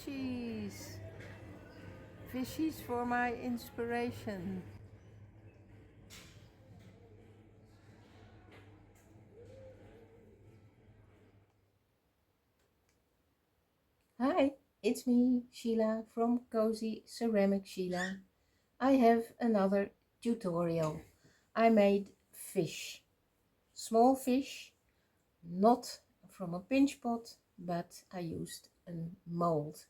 fishies. Fishies for my inspiration. Hi, it's me, Sheila from Cozy Ceramic Sheila. I have another tutorial. I made fish. Small fish, not from a pinch pot, but I used a mold.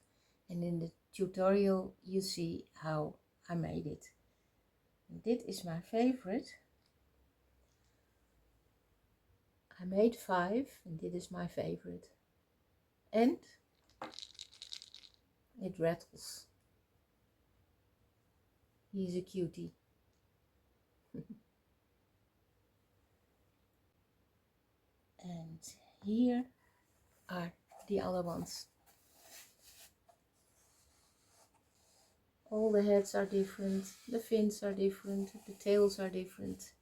And in the tutorial you see how I made it. Dit is my favorite. I made 5 and this is my favorite. And it rattles. He's a cutie. And here are the other ones. All the heads are different, the fins are different, the tails are different,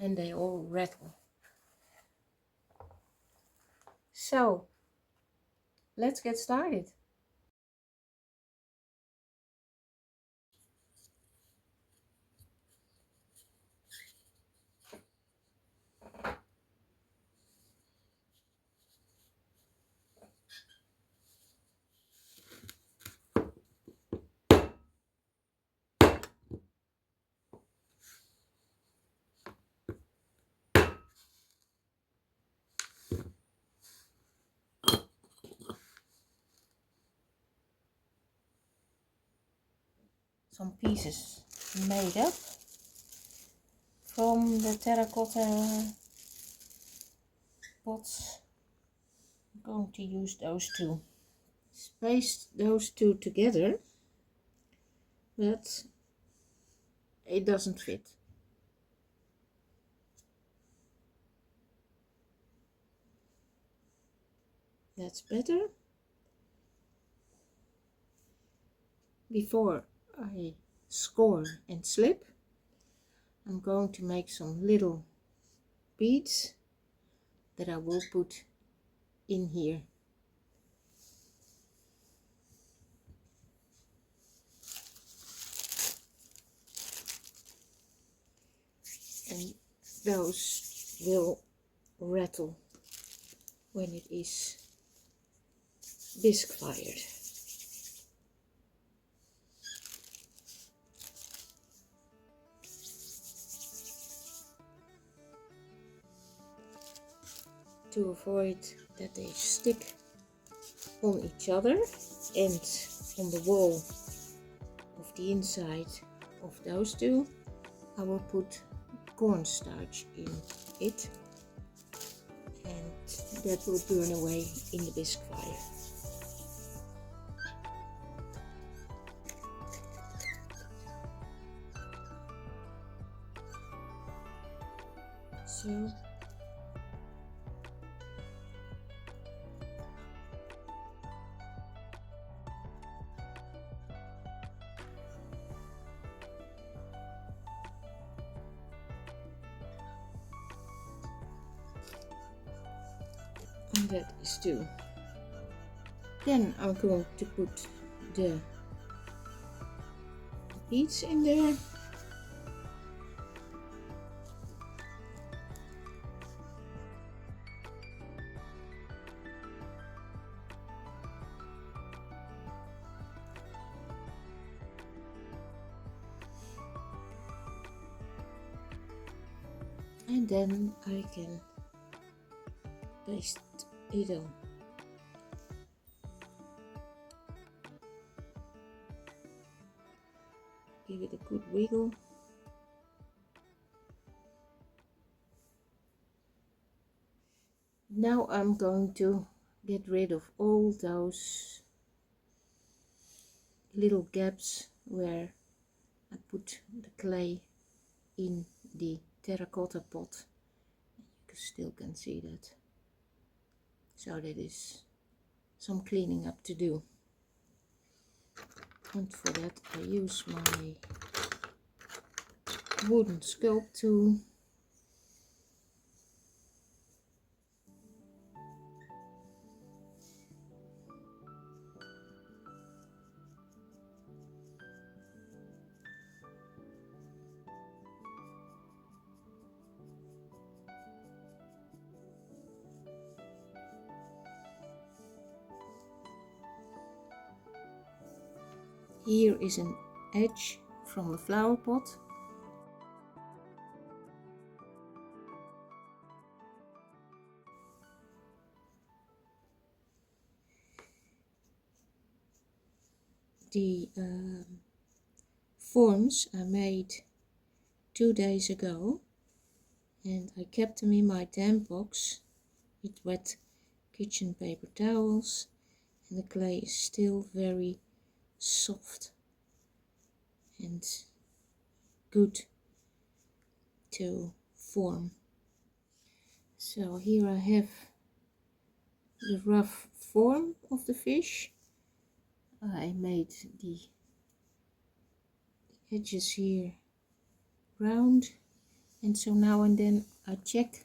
and they all rattle. So, let's get started. Some pieces made up from the terracotta pots. I'm going to use those two. Spaced those two together, but it doesn't fit. That's better. Before I score and slip, I'm going to make some little beads that I will put in here. And those will rattle when it is bisque fired. To avoid that they stick on each other and on the wall of the inside of those two, I will put cornstarch in it, and that will burn away in the bisque fire. So and that is 2. Then I'm going to put the beads in there. And then I can paste it on. Give it a good wiggle. Now I'm going to get rid of all those little gaps where I put the clay in the terracotta pot. You still can see that. So that is some cleaning up to do. And for that I use my wooden sculpt tool. Here is an edge from a flower pot. The forms I made 2 days ago, and I kept them in my damp box with wet kitchen paper towels, and the clay is still very soft and good to form. So here I have the rough form of the fish. I made the edges here round, and so now and then I check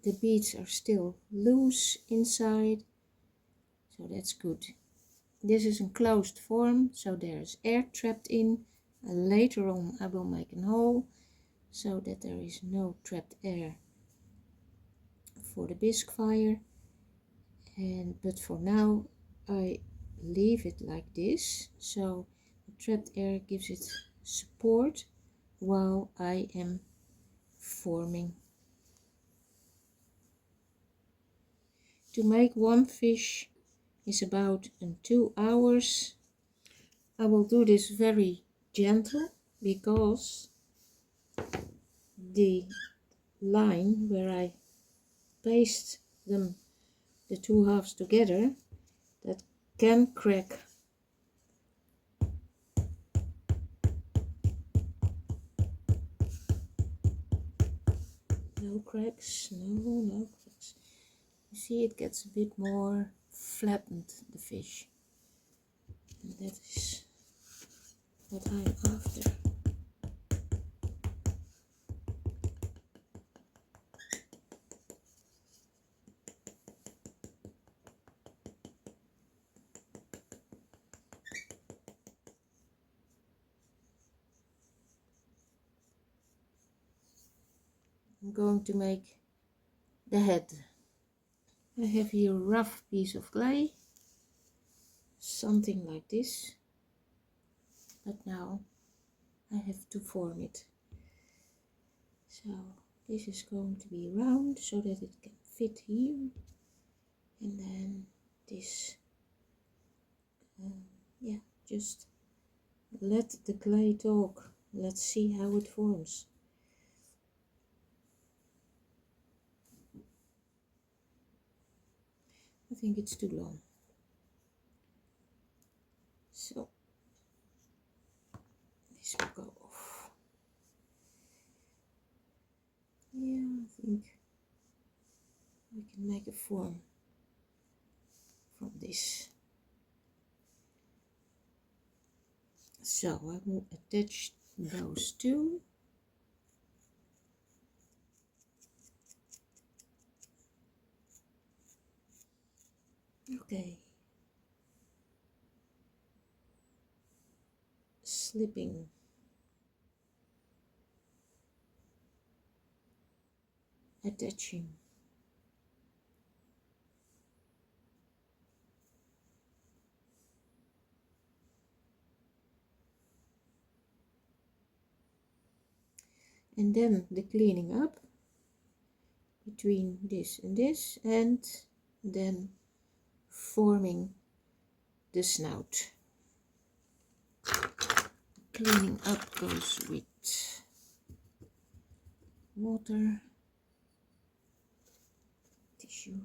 the beads are still loose inside, so that's good. This is a closed form, so there's air trapped in. Later on I will make a hole so that there is no trapped air for the bisque fire, but for now I leave it like this, so the trapped air gives it support while I am forming. To make one fish is about 2 hours. I will do this very gentle because the line where I paste them, the two halves together, that can crack. No cracks, no cracks. You see, it gets a bit more flattened, the fish, and that is what I'm after. I'm going to make the head. I have here a rough piece of clay, something like this, but now I have to form it. So this is going to be round so that it can fit here, and then this, yeah, just let the clay talk. Let's see how it forms. I think it's too long, so this will go off. Yeah, I think I can make a form from this. So I will attach those two. Okay. Slipping. Attaching. And then the cleaning up between this, and then forming the snout. Cleaning up goes with water, tissue.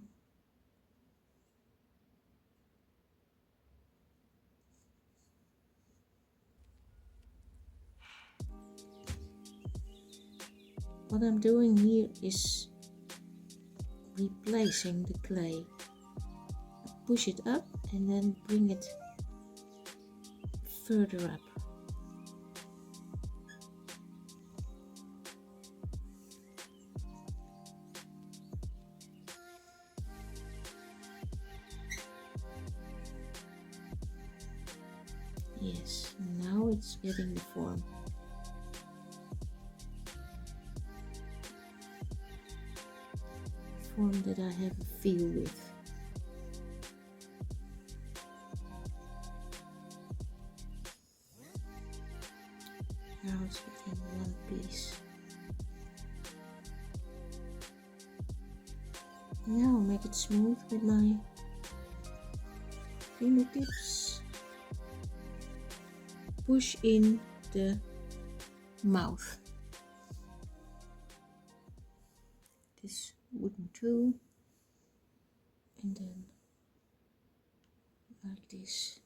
What I'm doing here is replacing the clay. I push it up and then bring it further up. Yes, now it's getting the form. Form that I have a feel with. Now make it smooth with my fingertips. Push in the mouth. This wooden tool, and then like this.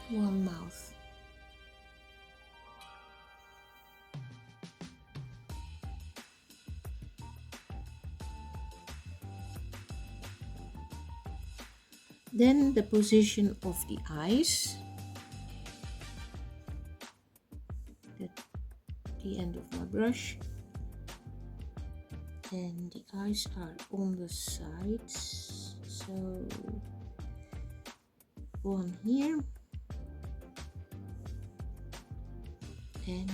One mouth. Then the position of the eyes. At the end of my brush. And the eyes are on the sides. So one here. And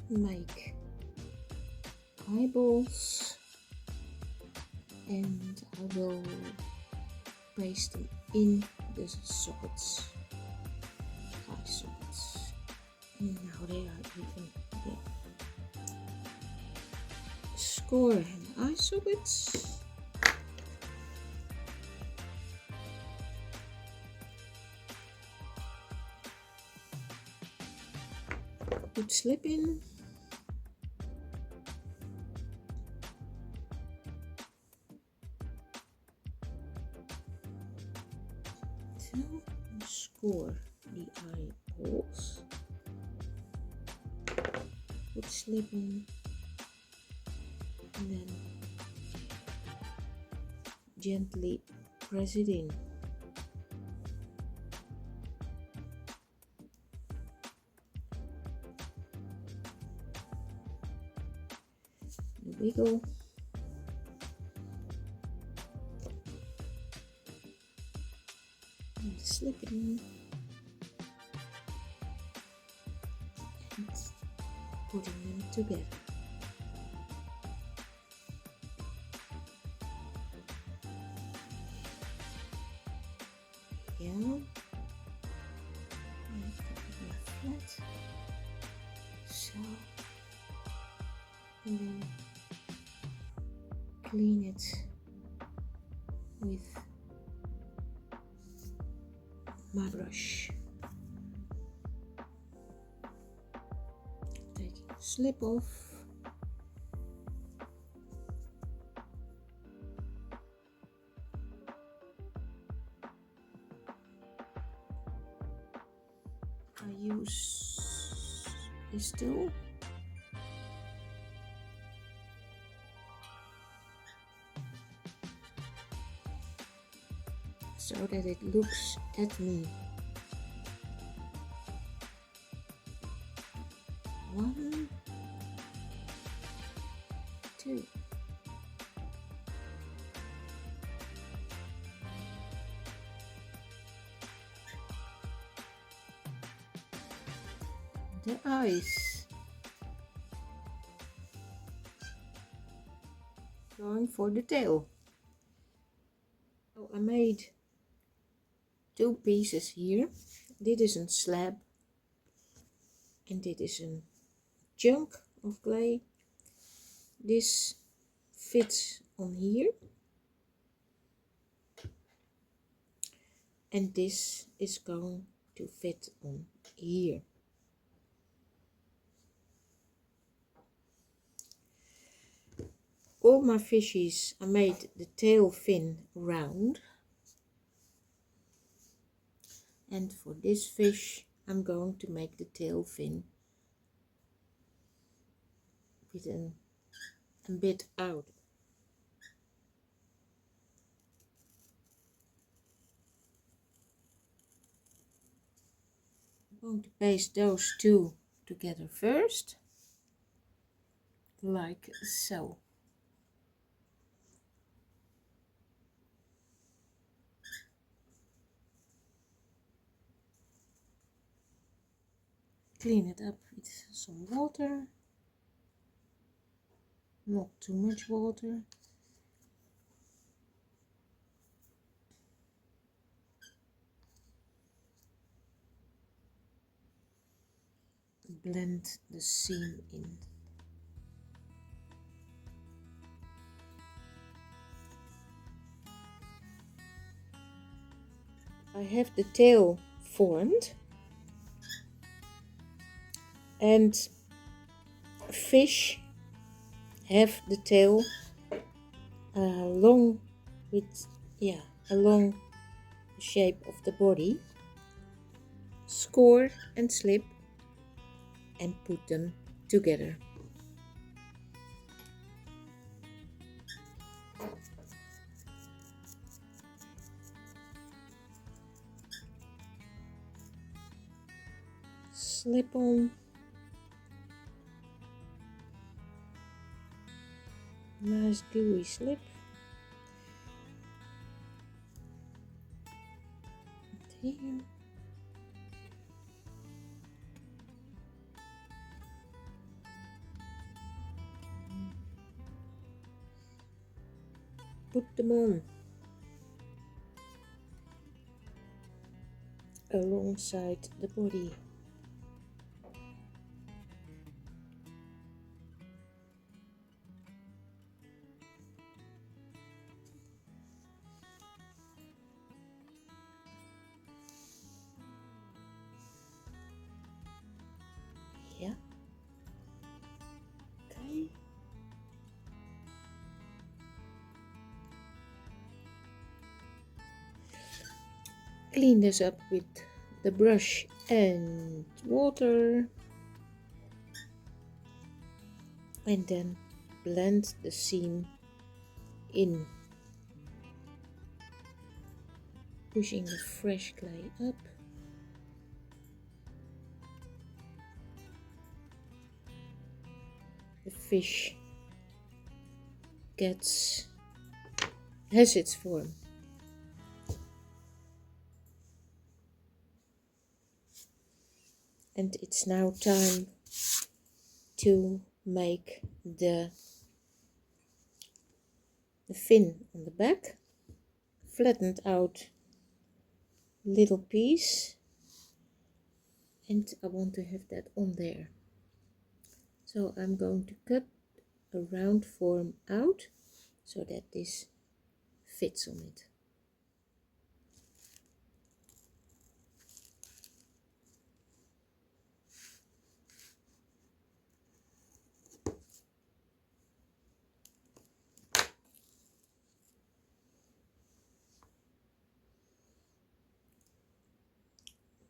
make eyeballs, and I will paste them in the sockets, eye sockets. And now they are even the score and eye sockets. Put slip in. Score the eyeballs. Put slip in, and then gently press it in. The wiggle. And slip in. And putting them together. Yeah. And flat. So. And then clean it with my brush. Taking the slip off. I use this tool. So that it looks at me. 1, 2. The eyes. Going for the tail. So I made 2 pieces here. Dit is een slab en dit is een chunk of clay. This fits on here, and this is going to fit on here. All my fishies, I made the tail fin round. And for this fish, I'm going to make the tail fin with a bit out. I'm going to paste those 2 together first, like so. clean it up with some water, not too much water. Blend the seam in. I have the tail formed, and fish have the tail along with along the shape of the body. Score and slip and put them together. Slip on. Nice gooey slip. And here. Put them on alongside the body. Yeah. Okay. Clean this up with the brush and water, and then blend the seam in, pushing the fresh clay up. The fish has its form. And it's now time to make the fin on the back. Flattened out little piece, and I want to have that on there. So I'm going to cut a round form out so that this fits on it.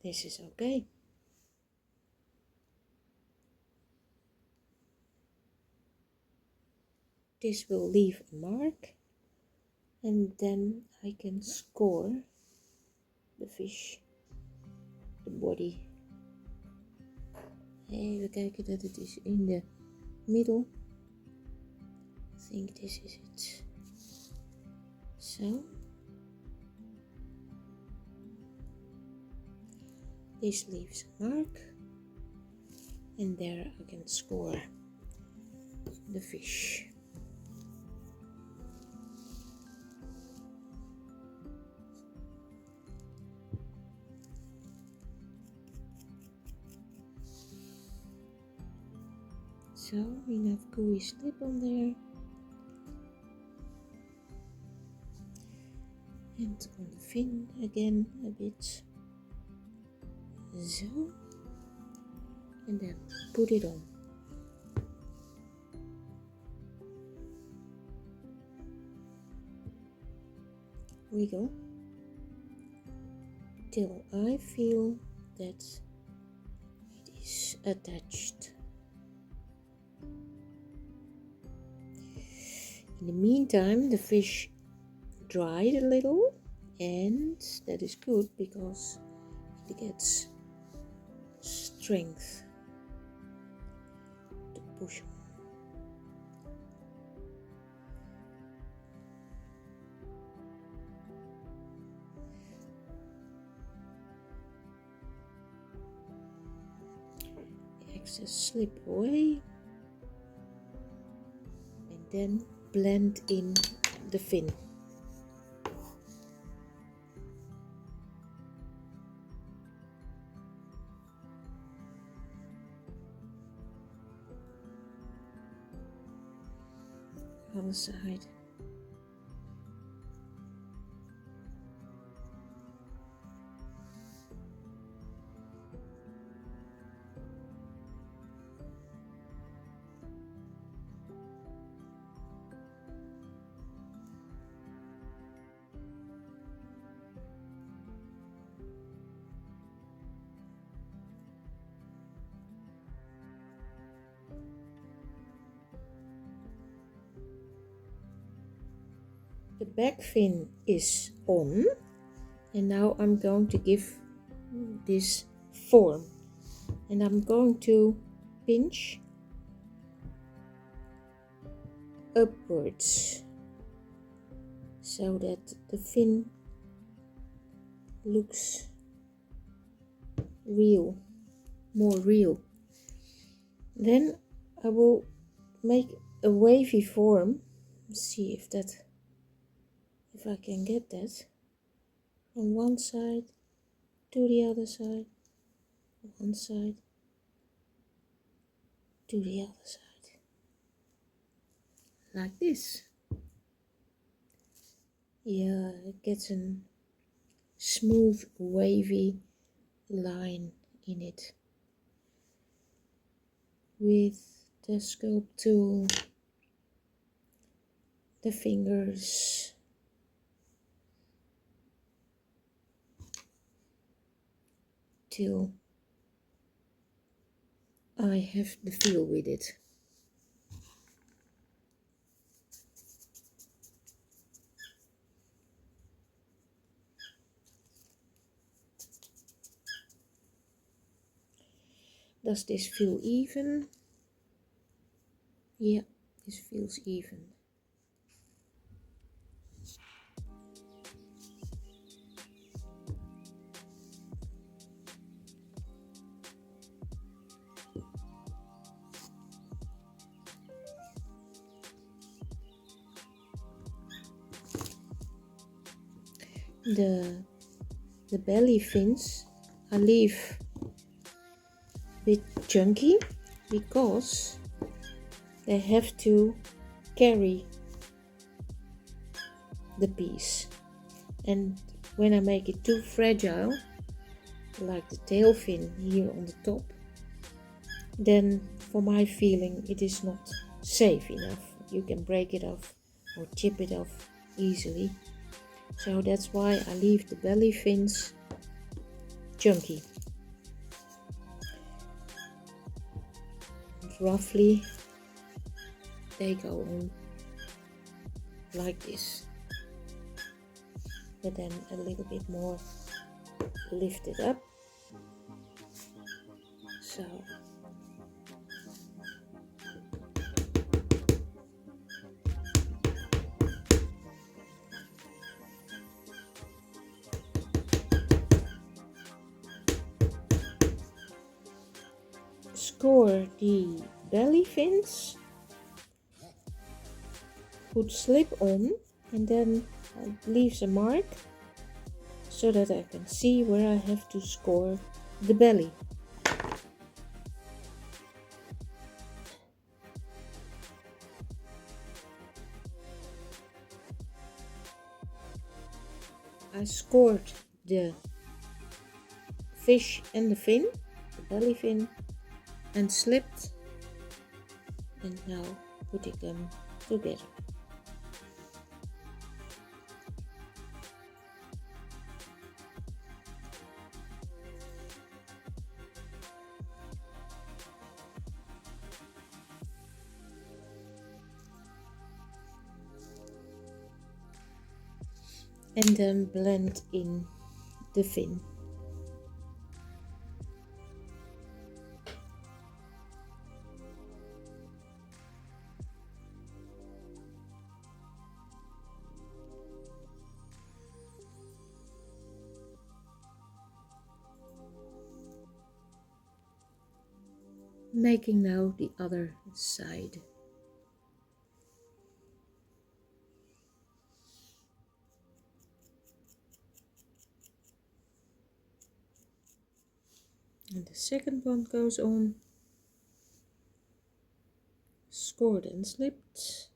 This is okay. This will leave a mark, and then I can score the fish, the body. Even kijken dat het is in de middel. I think this is it. So this leaves a mark, and there I can score the fish. So enough gooey slip on there, and on the fin again a bit, so, and then put it on. Wiggle till I feel that it is attached. In the meantime, the fish dried a little, and that is good because it gets strength to push on. excess slip away, and then blend in the fin. Other side. The back fin is on, and now I'm going to give this form, and I'm going to pinch upwards so that the fin looks real, more real. Then I will make a wavy form. See if I can get that from one side to the other side, one side to the other side, like this. Yeah, it gets a smooth wavy line in it. With the sculpt tool, the fingers, till I have the feel with it. Does this feel even? Yeah, this feels even. The belly fins I leave a bit chunky because they have to carry the piece, and when I make it too fragile, like the tail fin here on the top, then for my feeling it is not safe enough. You can break it off or chip it off easily. So that's why I leave the belly fins chunky. And roughly they go on like this, but then a little bit more lifted up. So score the belly fins, put slip on, and then it leaves a mark so that I can see where I have to score the belly. I scored the fish and the fin, the belly fin, and slipped, and now putting them together. And then blend in the fin. making now the other side. And the second one goes on, scored and slipped.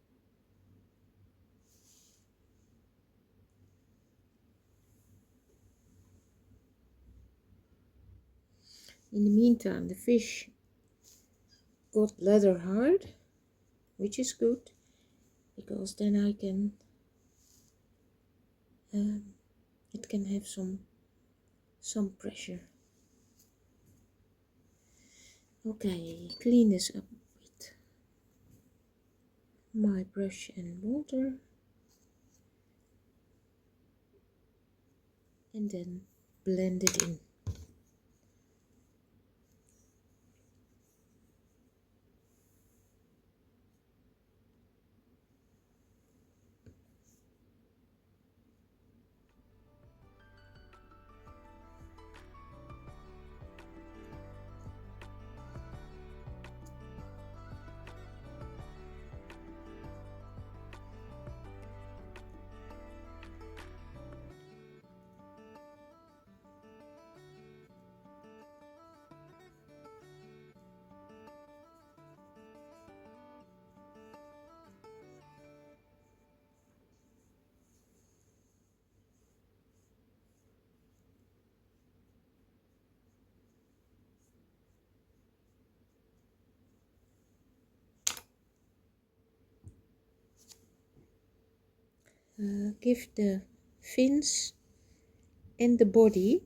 In the meantime, the fish got leather hard, which is good, because then I can, it can have some pressure. Okay, clean this up with my brush and water, and then blend it in. Give the fins and the body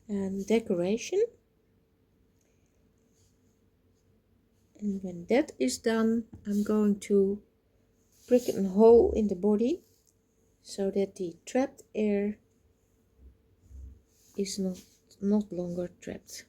and decoration, and when that is done, I'm going to prick a hole in the body so that the trapped air is not longer trapped.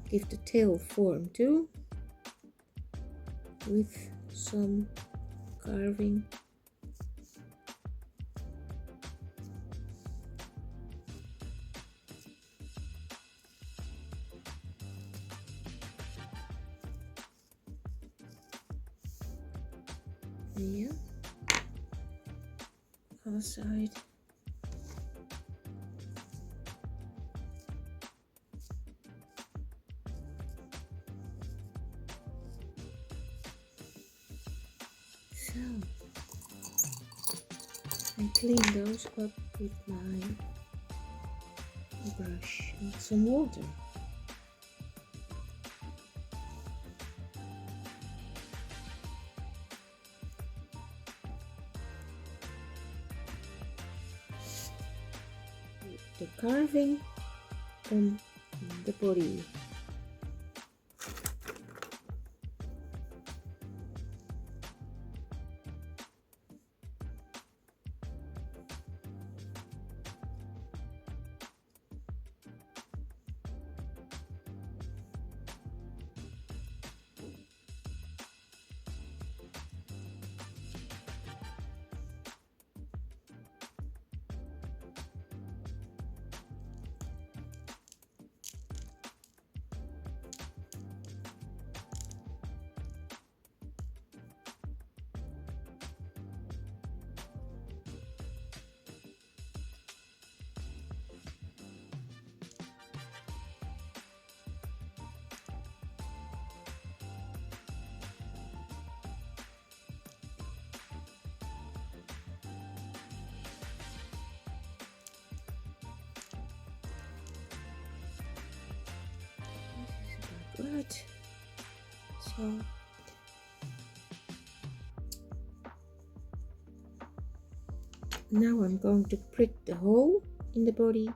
Give the tail form too, with some carving. Yeah, other side. So I clean those up with my brush and some water. The carving on the body. Right, so now I'm going to prick the hole in the body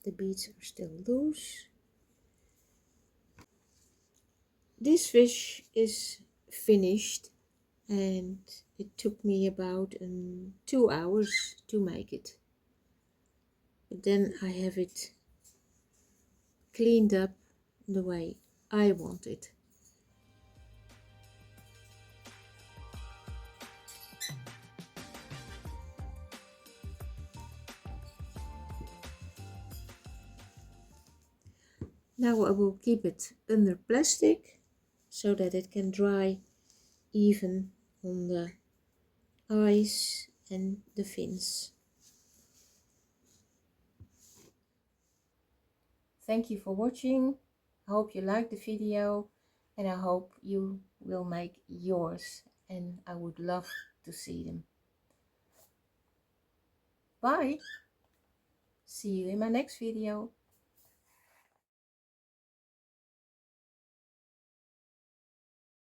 The beads are still loose. This fish is finished and it took me about 2 hours to make it. But then I have it cleaned up the way I want it. Now I will keep it under plastic so that it can dry even on the eyes and the fins. Thank you for watching. I hope you liked the video and I hope you will make yours, and I would love to see them. Bye! See you in my next video.